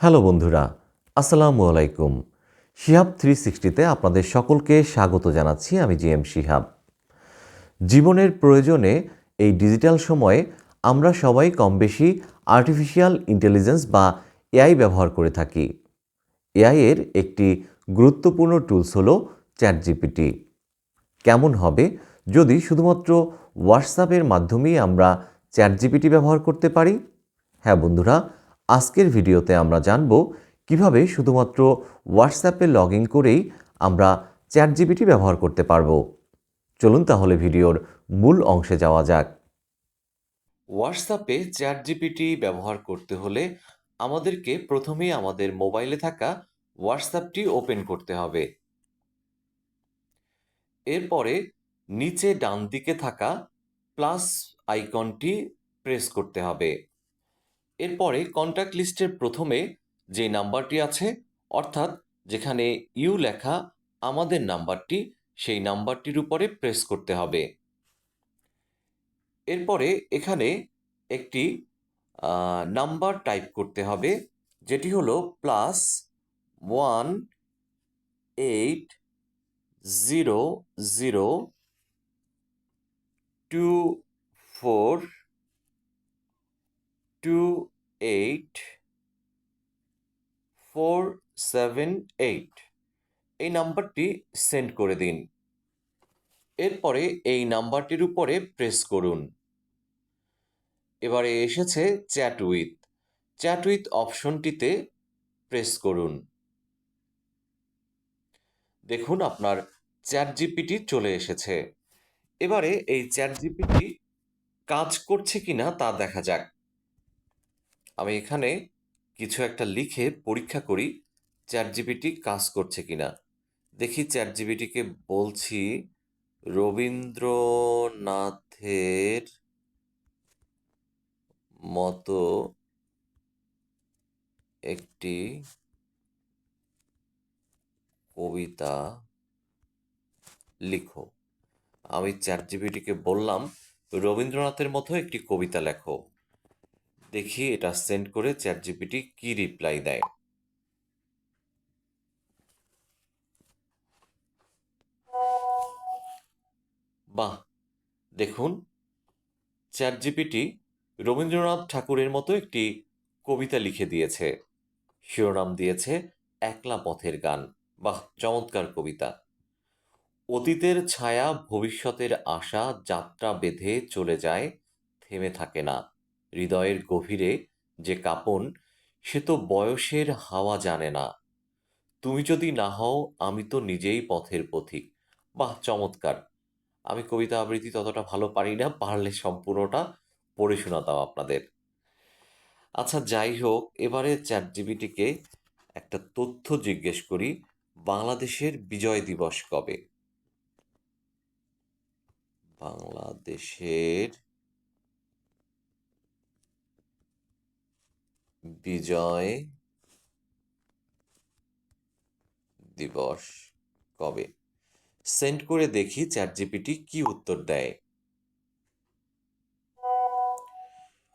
Hello বন্ধুরা, আসসালামু আলাইকুম। শিহাব 360-তে আপনাদের সকলকে স্বাগত জানাচ্ছি। আমি জিএম শিহাব। জীবনের প্রয়োজনে এই ডিজিটাল সময়ে আমরা সবাই কমবেশি আর্টিফিশিয়াল ইন্টেলিজেন্স বা এআই ব্যবহার করে থাকি। এআই এর একটি গুরুত্বপূর্ণ টুলস হলো চ্যাটজিপিটি। কেমন হবে যদি শুধুমাত্র হোয়াটসঅ্যাপের মাধ্যমেই আমরা চ্যাটজিপিটি ব্যবহার করতে পারি? হ্যাঁ বন্ধুরা, আজকের ভিডিওতে আমরা জানব কিভাবে শুধুমাত্র হোয়াটসঅ্যাপে লগ ইন করেই আমরা চ্যাটজিপিটি ব্যবহার করতে পারব। চলুন তাহলে ভিডিওর মূল অংশে যাওয়া যাক। হোয়াটসঅ্যাপে চ্যাটজিপিটি ব্যবহার করতে হলে আমাদেরকে প্রথমেই আমাদের মোবাইলে থাকা হোয়াটসঅ্যাপটি ওপেন করতে হবে। এরপরে নিচে ডান দিকে থাকা প্লাস আইকনটি প্রেস করতে হবে। এরপরে কন্ট্যাক্ট লিস্টের প্রথমে যে নাম্বারটি আছে, অর্থাৎ যেখানে ইউ লেখা আমাদের নাম্বারটি, সেই নাম্বারটির উপরে প্রেস করতে হবে। এরপরে এখানে একটি নাম্বার টাইপ করতে হবে, যেটি হলো +180042847 এই নাম্বারটি সেন্ড করে দিন। এরপরে এই নাম্বারটির উপরে প্রেস করুন। এবারে এসেছে চ্যাট উইথ অপশনটিতে প্রেস করুন। দেখুন আপনার চ্যাটজিপিটি চলে এসেছে। এবারে এই চ্যাটজিপিটি কাজ করছে কিনা তা দেখা যাক। আমি এখানে কিছু একটা লিখে পরীক্ষা করি চ্যাটজিপিটি কাজ করছে কিনা। দেখি চ্যাটজিপিটিকে বলছি রবীন্দ্রনাথের মতো একটি কবিতা লিখো। আমি চ্যাটজিপিটিকে বললাম রবীন্দ্রনাথের মতো একটি কবিতা লেখো। দেখি এটা সেন্ড করে চ্যাটজিপিটি কি রিপ্লাই দেয়। বাহ, দেখুন চ্যাটজিপিটি রবীন্দ্রনাথ ঠাকুরের মতো একটি কবিতা লিখে দিয়েছে। শিরোনাম দিয়েছে একলা পথের গান। বাহ, চমৎকার কবিতা। অতীতের ছায়া ভবিষ্যতের আশা যাত্রা বেঁধে চলে যায়, থেমে থাকে না। হৃদয়ের গভীরে যে কাঁপন, সে তো বয়সের হাওয়া জানে না। তুমি যদি না হও আমি তো নিজেই পথের পথিক। বাহ, চমৎকার। আমি কবিতা আবৃত্তি ততটা ভালো পারি না, পারলে সম্পূর্ণটা পড়ে শোনাতাম আপনাদের। আচ্ছা যাই হোক, এবারে চ্যাটজিপিটিকে একটা তথ্য জিজ্ঞেস করি, বাংলাদেশের বিজয় দিবস কবে? বাংলাদেশের বিজয় দিবস কবে? সেন্ড করে দেখি চ্যাটজিপিটি কি উত্তর দেয়।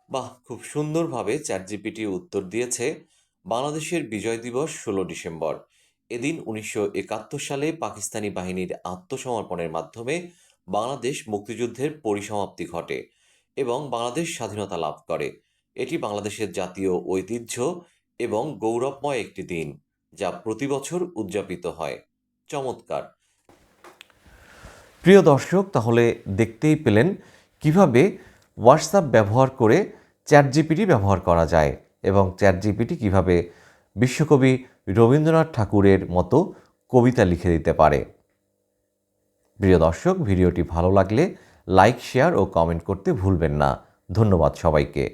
বাহ, খুব সুন্দরভাবে চ্যাটজিপিটি উত্তর দিয়েছে। বাংলাদেশের বিজয় দিবস 16 ডিসেম্বর। এদিন 1971 সালে পাকিস্তানি বাহিনীর আত্মসমর্পণের মাধ্যমে বাংলাদেশ মুক্তিযুদ্ধের পরিসমাপ্তি ঘটে এবং বাংলাদেশ স্বাধীনতা লাভ করে। এটি বাংলাদেশের জাতীয় ঐতিহ্য এবং গৌরবময় একটি দিন, যা প্রতি বছর উদযাপিত হয়। চমৎকার। প্রিয় দর্শক, তাহলে দেখতেই পেলেন কিভাবে হোয়াটসঅ্যাপ ব্যবহার করে চ্যাটজিপিটি ব্যবহার করা যায় এবং চ্যাটজিপিটি কিভাবে বিশ্বকবি রবীন্দ্রনাথ ঠাকুরের মতো কবিতা লিখে দিতে পারে। প্রিয় দর্শক, ভিডিওটি ভালো লাগলে লাইক, শেয়ার ও কমেন্ট করতে ভুলবেন না। ধন্যবাদ সবাইকে।